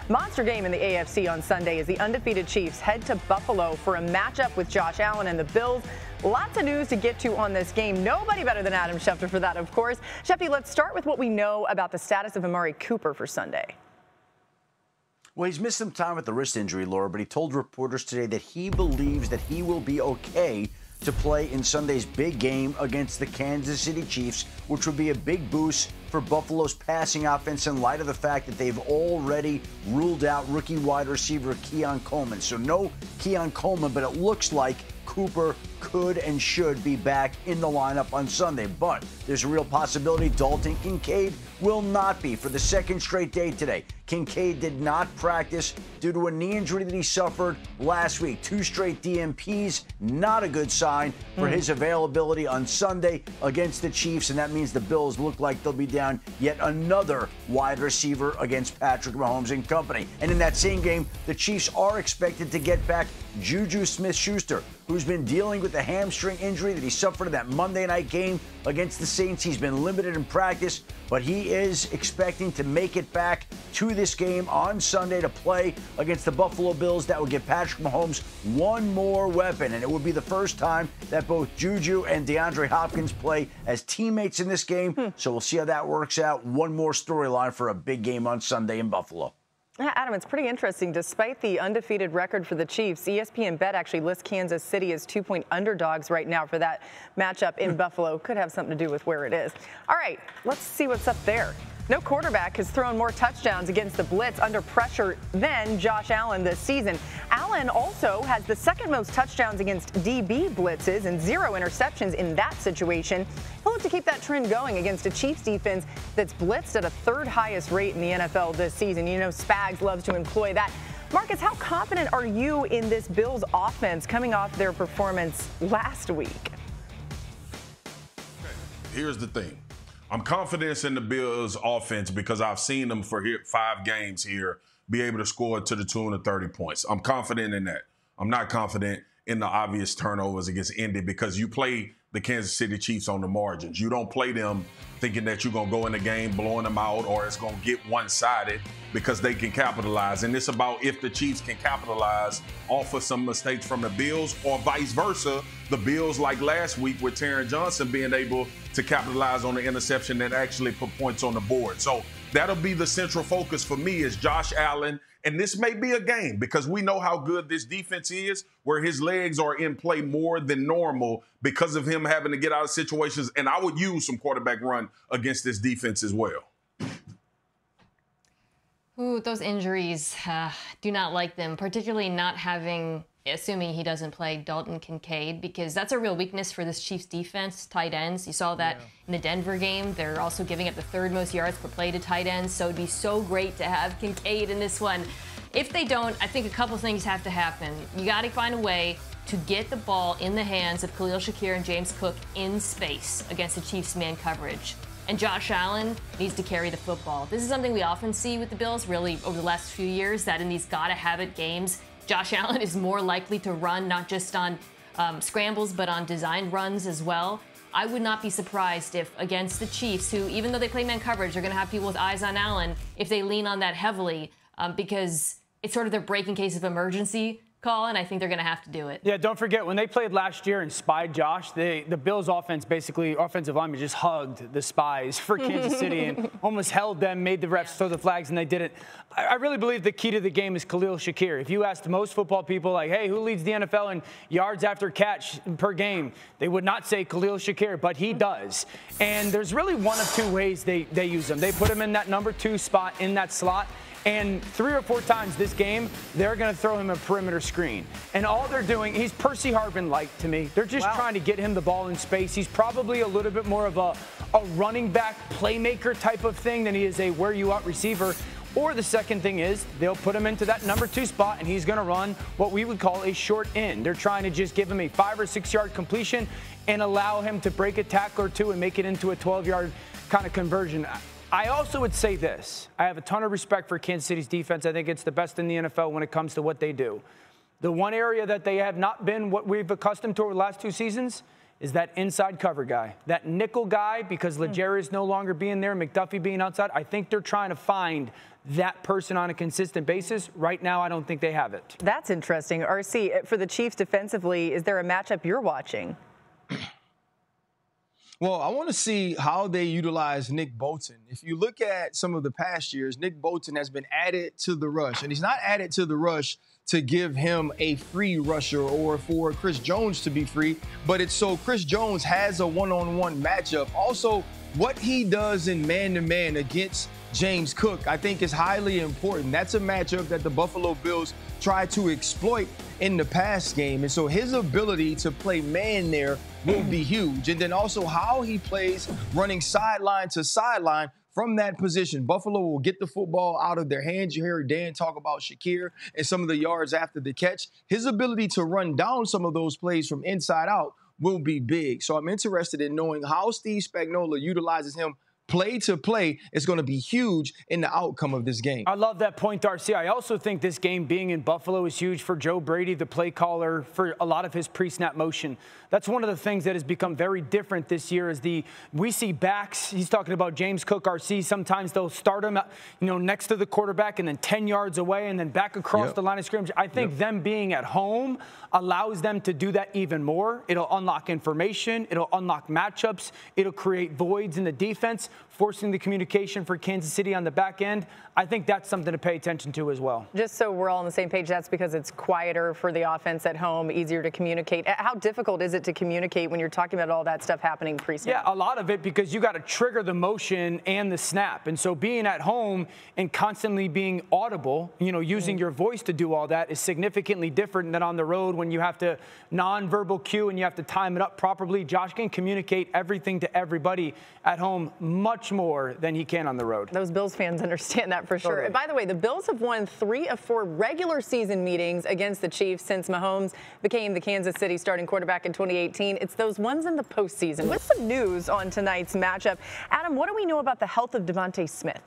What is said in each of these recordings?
Monster game in the AFC on Sunday as the undefeated Chiefs head to Buffalo for a matchup with Josh Allen and the Bills. Lots of news to get to on this game. Nobody better than Adam Schefter for that, of course. Shefty, let's start with what we know about the status of Amari Cooper for Sunday. Well, he's missed some time with the wrist injury, Laura, but he told reporters today that he believes that he will be okay to play in Sunday's big game against the Kansas City Chiefs, which would be a big boost for Buffalo's passing offense in light of the fact that they've already ruled out rookie wide receiver Keon Coleman. So no Keon Coleman, but it looks like Cooper could and should be back in the lineup on Sunday. But there's a real possibility Dalton Kincaid will not be for the second straight day today. Kincaid did not practice due to a knee injury that he suffered last week. 2 straight DNPs, not a good sign for his availability on Sunday against the Chiefs, and that means the Bills look like they'll be down yet another wide receiver against Patrick Mahomes and company. And in that same game, the Chiefs are expected to get back Juju Smith-Schuster, who's been dealing with a hamstring injury that he suffered in that Monday night game against the Saints. He's been limited in practice, but he is expecting to make it back to this game on Sunday to play against the Buffalo Bills. That would give Patrick Mahomes one more weapon, and it would be the first time that both Juju and DeAndre Hopkins play as teammates in this game. So we'll see how that works out. One more storyline for a big game on Sunday in Buffalo. Yeah, Adam, it's pretty interesting. Despite the undefeated record for the Chiefs, ESPN Bet actually lists Kansas City as 2-point underdogs right now for that matchup in Buffalo. Could have something to do with where it is. All right, let's see what's up there. No quarterback has thrown more touchdowns against the blitz under pressure than Josh Allen this season. Allen also has the second most touchdowns against DB blitzes and 0 interceptions in that situation. He'll look to keep that trend going against a Chiefs defense that's blitzed at a 3rd highest rate in the NFL this season. You know, Spags loves to employ that. Marcus, how confident are you in this Bills offense coming off their performance last week? Here's the thing. I'm confident in the Bills' offense because I've seen them for 5 games here be able to score to the tune of 30 points. I'm confident in that. I'm not confident in the obvious turnovers against Indy because you play the Kansas City Chiefs on the margins. You don't play them thinking that you're going to go in the game blowing them out or it's going to get one-sided because they can capitalize. And it's about if the Chiefs can capitalize off of some mistakes from the Bills or vice versa. The Bills, like last week with Taron Johnson, being able to capitalize on the interception that actually put points on the board. So that'll be the central focus for me is Josh Allen. And this may be a game because we know how good this defense is, where his legs are in play more than normal because of him having to get out of situations. And I would use some quarterback run against this defense as well. Ooh, those injuries, do not like them, particularly not having, assuming he doesn't play, Dalton Kincaid, because that's a real weakness for this Chiefs defense, tight ends. You saw that in the Denver game. They're also giving up the 3rd most yards per play to tight ends, so it'd be so great to have Kincaid in this one. If they don't, I think a couple things have to happen. You got to find a way to get the ball in the hands of Khalil Shakir and James Cook in space against the Chiefs' man coverage. And Josh Allen needs to carry the football. This is something we often see with the Bills, really, over the last few years, that in these gotta-have-it games, Josh Allen is more likely to run, not just on scrambles, but on design runs as well. I would not be surprised if against the Chiefs, who, even though they play man coverage, they're going to have people with eyes on Allen, if they lean on that heavily, because it's sort of their break in case of emergency call, and I think they're going to have to do it. Yeah, don't forget, when they played last year and spied Josh, the Bills' offense, basically, offensive linemen just hugged the spies for Kansas City and almost held them, made the refs throw the flags, and they didn't. I really believe the key to the game is Khalil Shakir. If you asked most football people, like, hey, who leads the NFL in yards after catch per game, they would not say Khalil Shakir, but he does. And there's really one of 2 ways they use him. They put him in that number 2 spot in that slot, and 3 or 4 times this game, they're going to throw him a perimeter screen. And all they're doing, he's Percy Harvin-like to me. They're just trying to get him the ball in space. He's probably a little bit more of a running back playmaker type of thing than he is a wear-you-out receiver. Or the second thing is they'll put him into that number 2 spot, and he's going to run what we would call a short end. They're trying to just give him a 5 or 6 yard completion and allow him to break a tackle or 2 and make it into a 12-yard kind of conversion. I also would say this. I have a ton of respect for Kansas City's defense. I think it's the best in the NFL when it comes to what they do. The one area that they have not been what we've accustomed to over the last 2 seasons is that inside cover guy, that nickel guy, because Legere no longer being there, McDuffie being outside. I think they're trying to find that person on a consistent basis. Right now, I don't think they have it. That's interesting. RC, for the Chiefs defensively, is there a matchup you're watching? Well, I want to see how they utilize Nick Bolton. If you look at some of the past years, Nick Bolton has been added to the rush, and he's not added to the rush to give him a free rusher or for Chris Jones to be free, but it's so Chris Jones has a one-on-one matchup. Also, what he does in man-to-man against James Cook, I think, is highly important. That's a matchup that the Buffalo Bills try to exploit in the pass game. And so his ability to play man there will be huge. And then also how he plays running sideline to sideline from that position. Buffalo will get the football out of their hands. You hear Dan talk about Shakir and some of the yards after the catch. His ability to run down some of those plays from inside out will be big. So I'm interested in knowing how Steve Spagnuolo utilizes him play to play is going to be huge in the outcome of this game. I love that point, Darcy. I also think this game being in Buffalo is huge for Joe Brady, the play caller, for a lot of his pre-snap motion. That's one of the things that has become very different this year is we see backs. He's talking about James Cook, RC. Sometimes they'll start him, next to the quarterback and then 10 yards away and then back across the line of scrimmage. I think them being at home allows them to do that even more. It'll unlock information. It'll unlock matchups. It'll create voids in the defense, forcing the communication for Kansas City on the back end. I think that's something to pay attention to as well. Just so we're all on the same page, that's because it's quieter for the offense at home, easier to communicate. How difficult is it to communicate when you're talking about all that stuff happening pre-snap? Yeah, a lot of it because you got to trigger the motion and the snap. And so being at home and constantly being audible, using your voice to do all that is significantly different than on the road when you have to nonverbal cue and you have to time it up properly. Josh can communicate everything to everybody at home much more than he can on the road. Those Bills fans understand that for sure. Totally. And by the way, the Bills have won 3 of 4 regular season meetings against the Chiefs since Mahomes became the Kansas City starting quarterback in 2018. It's those ones in the postseason. With some news on tonight's matchup, Adam, what do we know about the health of Devontae Smith?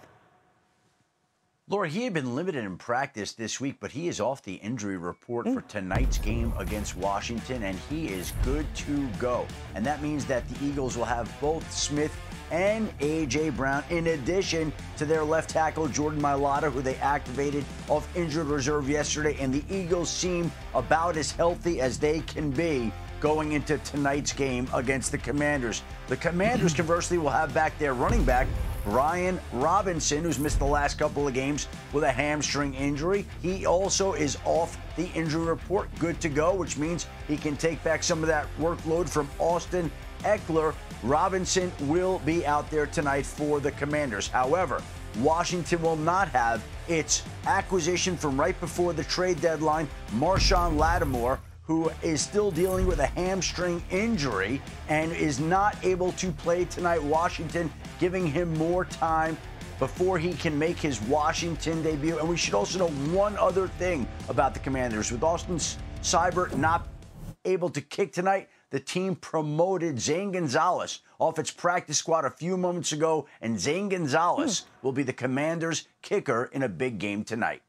Laura, he had been limited in practice this week, but he is off the injury report for tonight's game against Washington, and he is good to go. And that means that the Eagles will have both Smith and A.J. Brown, in addition to their left tackle, Jordan Mailata, who they activated off injured reserve yesterday. And the Eagles seem about as healthy as they can be going into tonight's game against the Commanders. The Commanders, conversely, will have back their running back, Brian Robinson, who's missed the last couple of games with a hamstring injury. He also is off the injury report, good to go, which means he can take back some of that workload from Austin Eckler. Robinson will be out there tonight for the Commanders. However, Washington will not have its acquisition from right before the trade deadline, Marshawn Lattimore, who is still dealing with a hamstring injury and is not able to play tonight. Washington giving him more time before he can make his Washington debut. And we should also know one other thing about the Commanders. With Austin Seibert not able to kick tonight, the team promoted Zane Gonzalez off its practice squad a few moments ago, and Zane Gonzalez will be the Commanders' kicker in a big game tonight.